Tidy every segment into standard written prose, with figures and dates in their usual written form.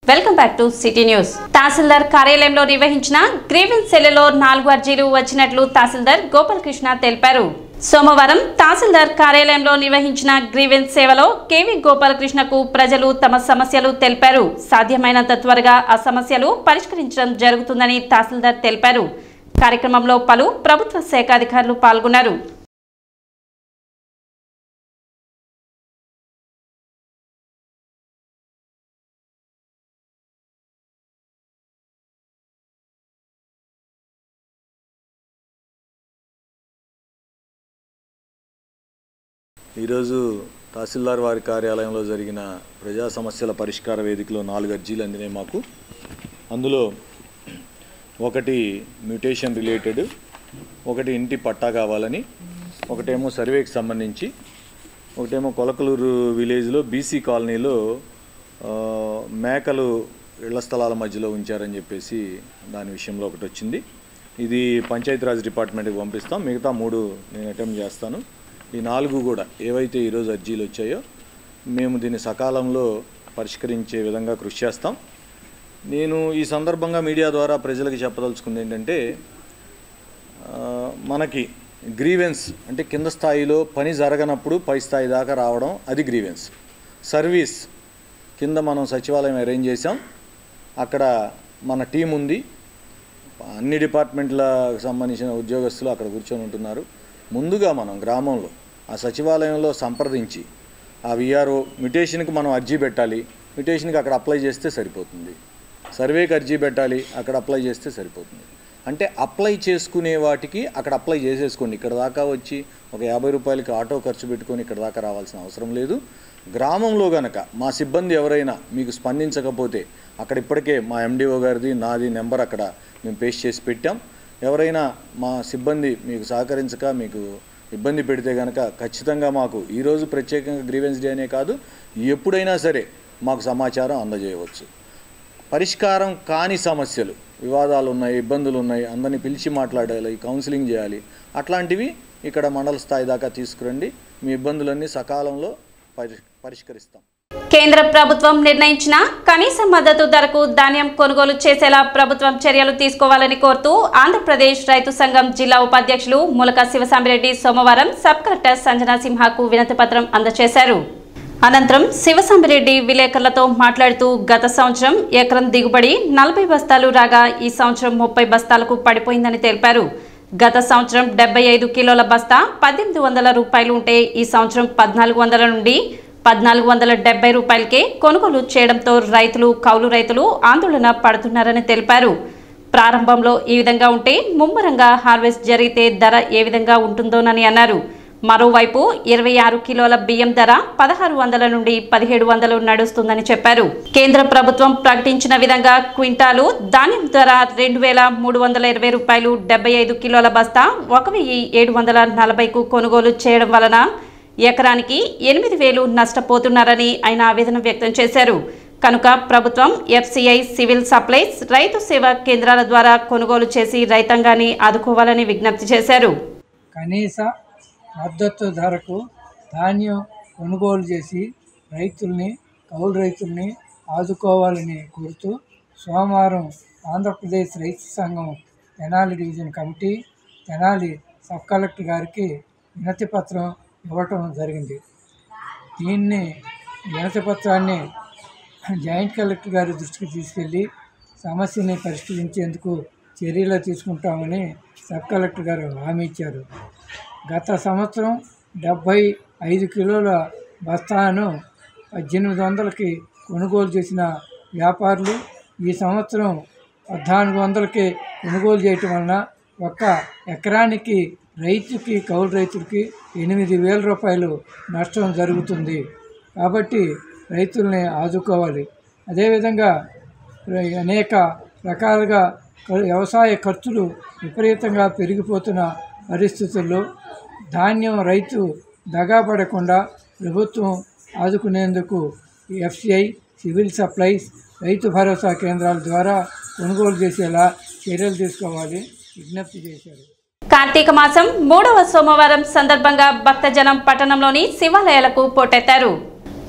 Welcome back to city news. తహసీల్దార్ కార్యాలయంలో నిర్వహించిన గ్రీవెన్స్ సెల్లో 4 అర్జీలు వచ్చినట్లు తహసీల్దార్ గోపాలకృష్ణ తెలిపారు. సోమవారం తహసీల్దార్ కార్యాలయంలో నిర్వహించిన గ్రీవెన్స్ సేవలో కేవి గోపాలకృష్ణకు ప్రజలు తమ సమస్యలు తెలిపారు. సాధ్యమైనంత త్వరగా ఆ సమస్యలు పరిష్కరించడం జరుగుతుందని తహసీల్దార్ తెలిపారు. కార్యక్రమంలో పలు ప్రభుత్వ శాఖ అధికారులు పాల్గొన్నారు. ఈరోజు తహసీల్దార్ వారి కార్యాలయంలో జరిగిన ప్రజా సమస్యల పరిష్కార వేదికలో 4 అర్జీలు అందినాయి మాకు. అందులో ఒకటి మ్యూటేషన్ రిలేటెడ్, ఒకటి ఇంటి పట్టా కావాలని, ఒకటేమో సర్వేకి సంబంధించి, ఒకటేమో కొలకలూరు విలేజ్లో బీసీ కాలనీలో మేకలు ఇళ్ల స్థలాల మధ్యలో ఉంచారని చెప్పేసి దాని విషయంలో ఒకటి వచ్చింది. ఇది పంచాయతీరాజ్ డిపార్ట్మెంట్కి పంపిస్తాం. మిగతా 3 నేను అటెంప్ట్ చేస్తాను. ఈ 4 కూడా ఏవైతే ఈరోజు అర్జీలు వచ్చాయో మేము దీన్ని సకాలంలో పరిష్కరించే విధంగా కృషి చేస్తాం. నేను ఈ సందర్భంగా మీడియా ద్వారా ప్రజలకు చెప్పదలుచుకుంది ఏంటంటే, మనకి గ్రీవెన్స్ అంటే కింద స్థాయిలో పని జరగనప్పుడు పై స్థాయి దాకా రావడం, అది గ్రీవెన్స్. సర్వీస్ కింద మనం సచివాలయం అరేంజ్ చేసాం. అక్కడ మన టీం ఉంది, అన్ని డిపార్ట్మెంట్లకు సంబంధించిన ఉద్యోగస్తులు అక్కడ కూర్చొని ఉంటున్నారు. ముందుగా మనం గ్రామంలో ఆ సచివాలయంలో సంప్రదించి ఆ విఆర్ఓ మ్యూటేషన్కి మనం అర్జీ పెట్టాలి, మ్యూటేషన్కి అక్కడ అప్లై చేస్తే సరిపోతుంది. సర్వేకి అర్జీ పెట్టాలి, అక్కడ అప్లై చేస్తే సరిపోతుంది. అంటే అప్లై చేసుకునే వాటికి అక్కడ అప్లై చేసేసుకోండి. ఇక్కడ దాకా వచ్చి ఒక 50 రూపాయలకి ఆటో ఖర్చు పెట్టుకొని ఇక్కడ దాకా రావాల్సిన అవసరం లేదు. గ్రామంలో కనుక మా సిబ్బంది ఎవరైనా మీకు స్పందించకపోతే అక్కడ ఇప్పటికే మా ఎండిఓ గారిది నాది నెంబర్ అక్కడ మేము పేస్ట్ చేసి పెట్టాం. ఎవరైనా మా సిబ్బంది మీకు సహకరించక మీకు ఇబ్బంది పెడితే కనుక ఖచ్చితంగా మాకు ఈరోజు ప్రత్యేకంగా గ్రీవెన్స్ డే అనే కాదు, ఎప్పుడైనా సరే మాకు సమాచారం అందజేయవచ్చు. పరిష్కారం కాని సమస్యలు, వివాదాలు ఉన్నాయి, ఇబ్బందులు ఉన్నాయి, అందరినీ పిలిచి మాట్లాడాలి, కౌన్సిలింగ్ చేయాలి, అట్లాంటివి ఇక్కడ మండల స్థాయి దాకా తీసుకురండి. మీ ఇబ్బందులన్నీ సకాలంలో పరిష్కరిస్తాం. కేంద్ర ప్రభుత్వం నిర్ణయించిన కనీస మద్దతు ధరకు ధాన్యం కొనుగోలు చేసేలా ప్రభుత్వం చర్యలు తీసుకోవాలని కోరుతూ ఆంధ్రప్రదేశ్ రైతు సంఘం జిల్లా ఉపాధ్యక్షులు ములక శివసాంబిరెడ్డి సోమవారం సబ్ కలెక్టర్ సంజనా సింహాకు వినతిపత్రం అందజేశారు. అనంతరం శివసాంబిరెడ్డి విలేకరులతో మాట్లాడుతూ గత సంవత్సరం ఎకరం దిగుబడి 40 బస్తాలు రాగా ఈ సంవత్సరం 30 బస్తాలకు పడిపోయిందని తెలిపారు. గత సంవత్సరం 75 కిలోల బస్తా 1800 రూపాయలు ఉంటే ఈ సంవత్సరం 1400 నుండి 1470 రూపాయలకే కొనుగోలు చేయడంతో రైతులు, కౌలు రైతులు ఆందోళన పడుతున్నారని తెలిపారు. ప్రారంభంలో ఈ విధంగా ఉంటే ముమ్మరంగా హార్వెస్ట్ జరిగితే ధర ఏ విధంగా ఉంటుందోనని అన్నారు. మరోవైపు 26 కిలోల బియ్యం ధర 1600 నుండి 1700 నడుస్తుందని చెప్పారు. కేంద్ర ప్రభుత్వం ప్రకటించిన విధంగా క్వింటాలు ధాన్యం ధర 2320 రూపాయలు, 75 కిలోల బస్తా 1740కు కొనుగోలు చేయడం వలన ఎకరానికి 8000 నష్టపోతున్నారని ఆయన ఆవేదన వ్యక్తం చేశారు. కనుక ప్రభుత్వం ఎఫ్సిఐ, సివిల్ సప్లైస్, రైతు సేవా కేంద్రాల ద్వారా కొనుగోలు చేసి రైతాంగాన్ని ఆదుకోవాలని విజ్ఞప్తి చేశారు. కనీస మద్దతు ధరకు ధాన్యం కొనుగోలు చేసి రైతుల్ని, కౌలు రైతుల్ని ఆదుకోవాలని కోరుతూ సోమవారం ఆంధ్రప్రదేశ్ రైతు సంఘం Tenali division committee Tenali sub collector గారికి వినతి పత్రం ఇవ్వటం జరిగింది. దీన్ని వినతి పత్రాన్ని జాయింట్ కలెక్టర్ గారి దృష్టికి తీసుకెళ్ళి సమస్యని పరిష్కరించేందుకు చర్యలు తీసుకుంటామని సబ్ కలెక్టర్ గారు హామీ ఇచ్చారు. గత సంవత్సరం 75 కిలోల బస్తాను 1800కి కొనుగోలు చేసిన వ్యాపారులు ఈ సంవత్సరం 1400కి కొనుగోలు చేయటం వలన ఒక్క ఎకరానికి రైతుకి, కౌలు రైతులకి 8000 రూపాయలు నష్టం జరుగుతుంది. కాబట్టి రైతుల్ని ఆదుకోవాలి. అదేవిధంగా అనేక రకాలుగా వ్యవసాయ ఖర్చులు విపరీతంగా పెరిగిపోతున్న పరిస్థితుల్లో ధాన్యం రైతు దగా పడకుండా ప్రభుత్వం ఆదుకునేందుకు FCI, civil supplies, Rythu Bharosa కేంద్రాల ద్వారా కొనుగోలు చేసేలా చర్యలు తీసుకోవాలి విజ్ఞప్తి చేశారు. కార్తీక మాసం 3వ సోమవారం సందర్భంగా భక్తజనం పట్టణంలోని శివాలయాలకు పోటెత్తారు.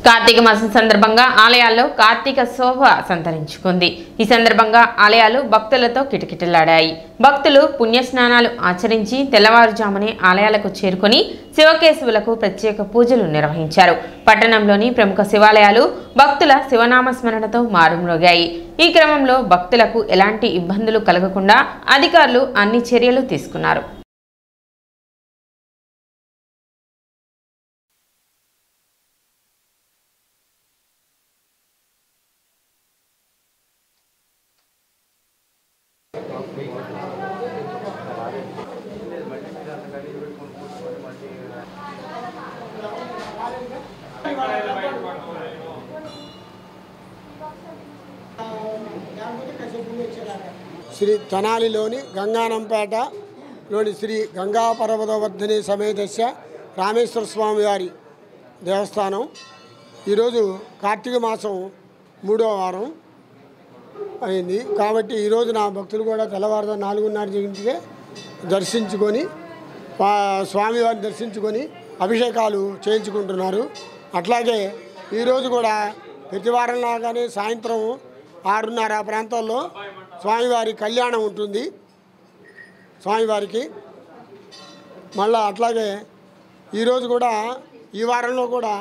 కార్తీక మాసం సందర్భంగా ఆలయాల్లో కార్తీక శోభ సంతరించుకుంది. ఈ సందర్భంగా ఆలయాలు భక్తులతో కిటకిటలాడాయి. భక్తులు పుణ్యస్నానాలు ఆచరించి తెల్లవారుజామునే ఆలయాలకు చేరుకుని శివకేశవులకు ప్రత్యేక పూజలు నిర్వహించారు. పట్టణంలోని ప్రముఖ శివాలయాలు భక్తుల శివనామస్మరణతో మారుమ్రోగాయి. ఈ క్రమంలో భక్తులకు ఎలాంటి ఇబ్బందులు కలగకుండా అధికారులు అన్ని చర్యలు తీసుకున్నారు. శ్రీ తెనాలిలోని గంగానంపేటలోని శ్రీ గంగా పర్వతవర్ధిని సమేతస్య రామేశ్వర స్వామి వారి దేవస్థానం ఈరోజు కార్తీక మాసం 3వ వారం అయింది. కాబట్టి ఈరోజు నా భక్తులు కూడా తెల్లవారుజాము 4:30 దర్శించుకొని స్వామివారిని దర్శించుకొని అభిషేకాలు చేయించుకుంటున్నారు. అట్లాగే ఈరోజు కూడా ప్రతి వారం లాగానే సాయంత్రం 6:30 ప్రాంతాల్లో స్వామివారి కళ్యాణం ఉంటుంది. స్వామివారికి మళ్ళా అట్లాగే ఈరోజు కూడా ఈ వారంలో కూడా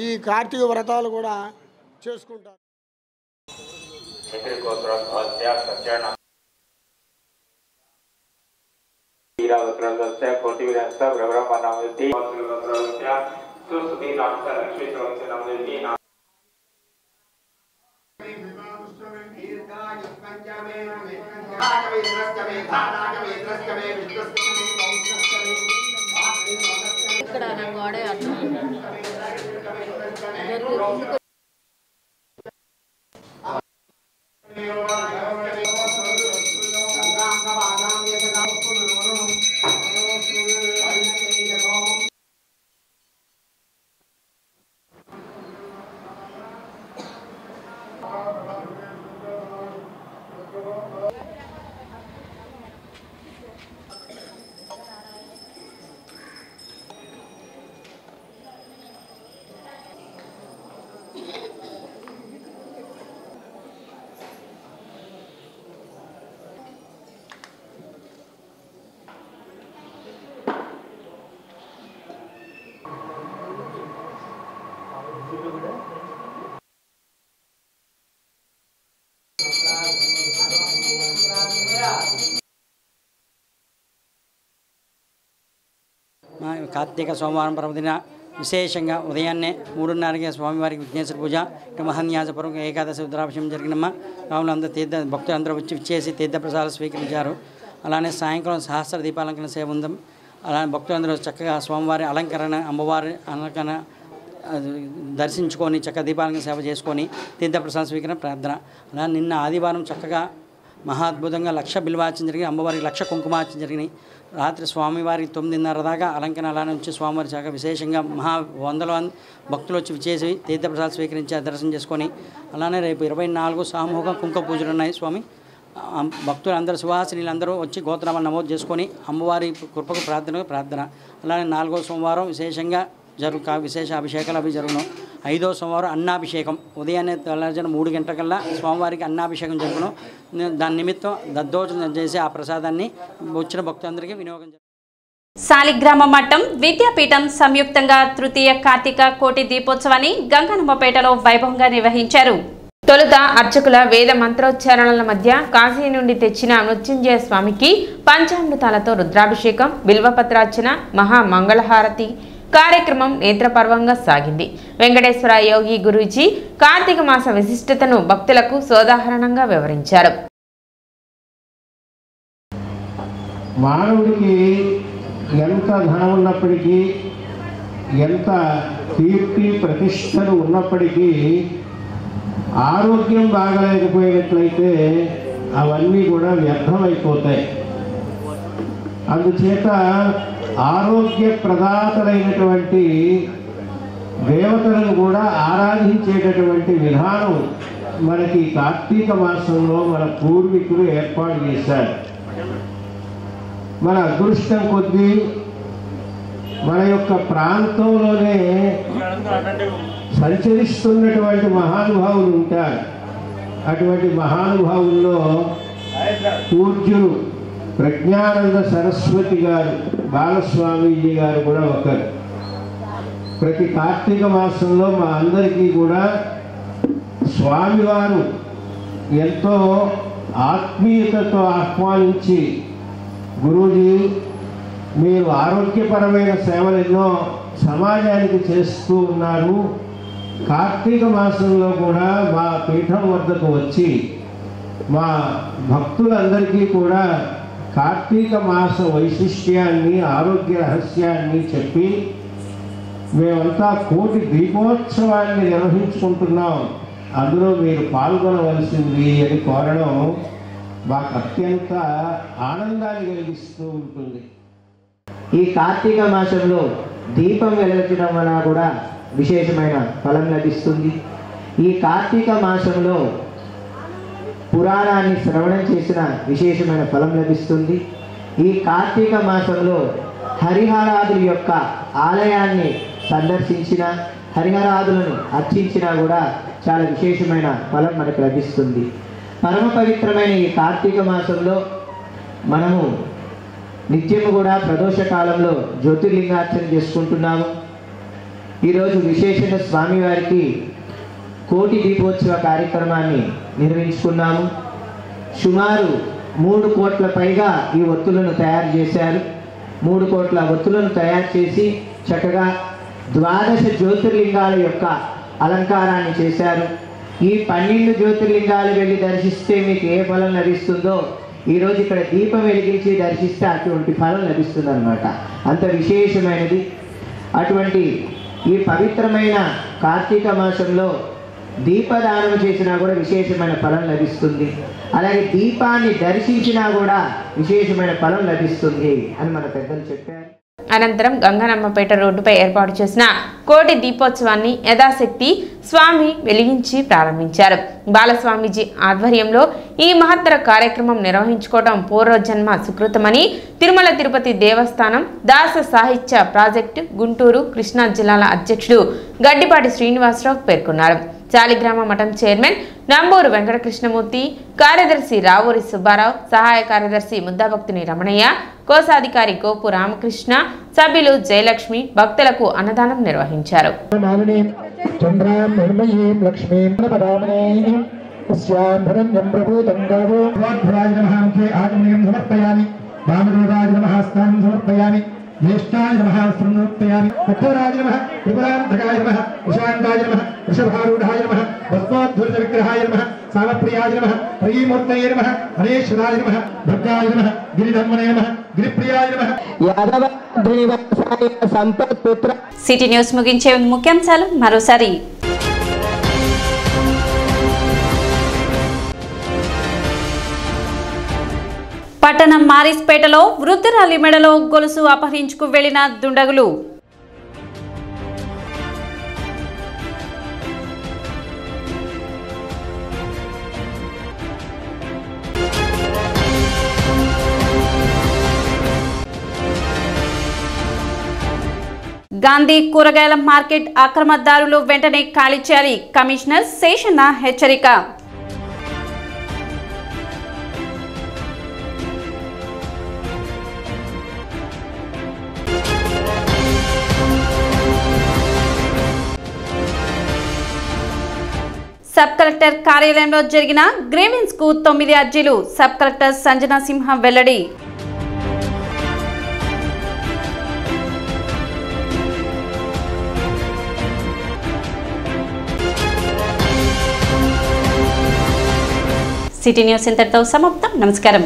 ఈ కార్తీక వ్రతాలు కూడా చేసుకుంటారు. ఇక్కడ నా గోడే అట్లా కార్తీక సోమవారం పర్వదిన విశేషంగా ఉదయాన్నే 3:30కి స్వామివారికి విఘ్నేశ్వర పూజ ఇటు మహాన్యాసపూర్వక ఏకాదశి రుద్రాభిషేకం జరిగినమ్మ. కావున అందరూ భక్తులందరూ వచ్చి తీర్థప్రసాదాలు స్వీకరించారు. అలానే సాయంకాలం సహస్ర దీపాలంకరణ సేవ ఉంది. అలానే భక్తులందరూ చక్కగా స్వామివారి అలంకరణ అమ్మవారి అలంకరణ దర్శించుకొని చక్కగా దీపాలంకరణ సేవ చేసుకొని తీర్థప్రసాద స్వీకరణ ప్రార్థన. అలా నిన్న ఆదివారం చక్కగా మహా అద్భుతంగా 1,00,000 బిల్వార్చన జరిగింది. అమ్మవారికి 1,00,000 కుంకుమార్చన జరిగినాయి. రాత్రి స్వామివారికి 9:30 దాకా అలంకరణ అలానే వచ్చి స్వామివారి చక్కగా విశేషంగా వందల భక్తులు వచ్చి చేసి తీర్థప్రసాద స్వీకరించి దర్శనం చేసుకొని అలానే రేపు 24 సామూహిక కుంకుమ పూజలు ఉన్నాయి. స్వామి భక్తులు అందరూ సువాసినీలందరూ వచ్చి గోత్రనామాలు నమోదు చేసుకొని అమ్మవారి కృపకు ప్రార్థన. అలానే 4వ సోమవారం విశేషంగా విశేష అభిషేకాలు అవి జరుగును. 5వ సోమవారం అన్నాభిషేకం ఉదయాన్నే తెల్లవారుజామున 3 గంటలకల్లా స్వామివారికి అన్నాభిషేకం జరుగును. దాని నిమిత్తం దద్దోజనం చేసి ఆ ప్రసాదాన్ని వచ్చిన భక్తులందరికీ వినియోగం జరుగుతుంది. సాలిగ్రామ మఠం విద్యాపీఠం సంయుక్తంగా తృతీయ కార్తీక కోటి దీపోత్సవాన్ని గంగనమ్మపేటలో వైభవంగా నిర్వహించారు. తొలుత అర్చకుల వేద మంత్రోచ్చారణల మధ్య కాశీ నుండి తెచ్చిన మృత్యుంజయ స్వామికి పంచామృతాలతో రుద్రాభిషేకం, బిల్వపత్రార్చన, మహామంగళహారతి కార్యక్రమం నేత్రపర్వంగా సాగింది. వెంకటేశ్వర యోగి గురూజీ కార్తీక మాస విశిష్టతను భక్తులకు సోదాహరణంగా వివరించారు. మానవుడికి ఎంత ధనం ఉన్నప్పటికీ, ఎంత కీర్తి ప్రతిష్టలు ఉన్నప్పటికీ ఆరోగ్యం బాగలేకపోయినట్లయితే అవన్నీ కూడా వ్యర్థమైపోతాయి. అందుచేత ఆరోగ్య ప్రదాతలైనటువంటి దేవతలను కూడా ఆరాధించేటటువంటి విధానం మనకి కార్తీక మాసంలో మన పూర్వీకులు ఏర్పాటు చేశారు. మన అదృష్టం కొద్దీ మన యొక్క ప్రాంతంలోనే సంచరిస్తున్నటువంటి మహానుభావులు ఉంటారు. అటువంటి మహానుభావుల్లో పూజ్యులు ప్రజ్ఞానంద సరస్వతి గారు, బాలస్వామీజీ గారు కూడా ఒకరు. ప్రతి కార్తీక మాసంలో మా అందరికీ కూడా స్వామివారు ఎంతో ఆత్మీయతతో ఆహ్వానించి, గురూజీ మీరు ఆరోగ్యపరమైన సేవలు ఎన్నో సమాజానికి చేస్తూ ఉన్నారు, కార్తీక మాసంలో కూడా మా పీఠం వద్దకు వచ్చి మా భక్తులందరికీ కూడా కార్తీక మాస వైశిష్ట్యాన్ని, ఆరోగ్య రహస్యాన్ని చెప్పి మేమంతా కోటి దీపోత్సవాన్ని నిర్వహించుకుంటున్నాం, అందులో మీరు పాల్గొనవలసింది అని కోరడం మాకు అత్యంత ఆనందాన్ని కలిగిస్తూ ఉంటుంది. ఈ కార్తీక మాసంలో దీపం వెలిగించడం వల్ల కూడా విశేషమైన ఫలం లభిస్తుంది. ఈ కార్తీక మాసంలో పురాణాన్ని శ్రవణం చేసిన విశేషమైన ఫలం లభిస్తుంది. ఈ కార్తీక మాసంలో హరిహరాదుల యొక్క ఆలయాన్ని సందర్శించిన, హరిహరాదులను అర్చించినా కూడా చాలా విశేషమైన ఫలం మనకు లభిస్తుంది. పరమ పవిత్రమైన ఈ కార్తీక మాసంలో మనము నిత్యము కూడా ప్రదోష కాలంలో జ్యోతిర్లింగార్చన చేసుకుంటున్నాము. ఈరోజు విశేషంగా స్వామివారికి కోటి దీపోత్సవ కార్యక్రమాన్ని నిర్వహించుకున్నాము. సుమారు 3 కోట్ల పైగా ఈ ఒత్తులను తయారు చేశారు. 3 కోట్ల ఒత్తులను తయారు చేసి చక్కగా 12 జ్యోతిర్లింగాల యొక్క అలంకారాన్ని చేశారు. ఈ 12 జ్యోతిర్లింగాలు వెళ్ళి దర్శిస్తే మీకు ఏ ఫలం లభిస్తుందో ఈరోజు ఇక్కడ దీపం వెలిగించి దర్శిస్తే అటువంటి ఫలం లభిస్తుంది అన్నమాట. అంత విశేషమైనది. అటువంటి ఈ పవిత్రమైన కార్తీక మాసంలో దీపదానం చేసినా కూడా విశేషమైన ఫలం లభిస్తుంది. అలాగే దీపాన్ని దర్శించినా కూడా విశేషమైన ఫలం లభిస్తుంది అని మన పెద్దలు చెప్పారు. అనంతరం గంగనమ్మపేట రోడ్డుపై ఏర్పాటు చేసిన కోటి దీపోత్సవాన్ని యథాశక్తి స్వామి వెలిగించి ప్రారంభించారు. బాలస్వామీజీ ఆధ్వర్యంలో ఈ మహత్తర కార్యక్రమం నిర్వహించుకోవడం పూర్వజన్మ సుకృతమని తిరుమల తిరుపతి దేవస్థానం దాస సాహిత్య ప్రాజెక్టు గుంటూరు కృష్ణా జిల్లాల అధ్యక్షుడు గడ్డిపాటి శ్రీనివాసరావు పేర్కొన్నారు. చాలిగ్రామ మఠం చైర్మన్ నంబూరు వెంకటకృష్ణమూర్తి, కార్యదర్శి రావూరి సుబ్బారావు, సహాయ కార్యదర్శి ముద్దాభక్తుని రమణయ్య, కోశాధికారి గోపు రామకృష్ణ, సభ్యులు జయలక్ష్మి భక్తులకు అన్నదానం నిర్వహించారు. ज्येष्ठाय नमः समर्पयामि कठोराय नमः त्रिपुरान्तकाय नमः उषान्ताय नमः वृषभारूढाय नमः भस्मोद्धूर्त विग्रहाय नमः सामप्रियाय नमः प्रियमूर्तये नमः हरेश्वराय नमः भद्राय नमः गिरिधर्मणे नमः गिरिप्रियाय नमः यादव ध्रुनिवासाय संपत्पुत्र. సిటీ న్యూస్ ముగించే ముఖ్యాంశాలు మరోసారి. పట్టణం మారిస్పేటలో వృద్ధురాలి మెడలో గొలుసు అపహరించుకు వెళ్లిన దుండగులు. గాంధీ కూరగాయల మార్కెట్ అక్రమదారులు వెంటనే ఖాళీ చేయాలి, కమిషనర్ శేషన్న హెచ్చరిక. సబ్ కలెక్టర్ కార్యాలయంలో జరిగిన గ్రీవెన్స్ కు 9 అర్జీలు. సబ్ కలెక్టర్ సంజనా సింహ వెల్లడి. సిటీ న్యూస్ ఇంతటితో సమాప్తం. నమస్కారం.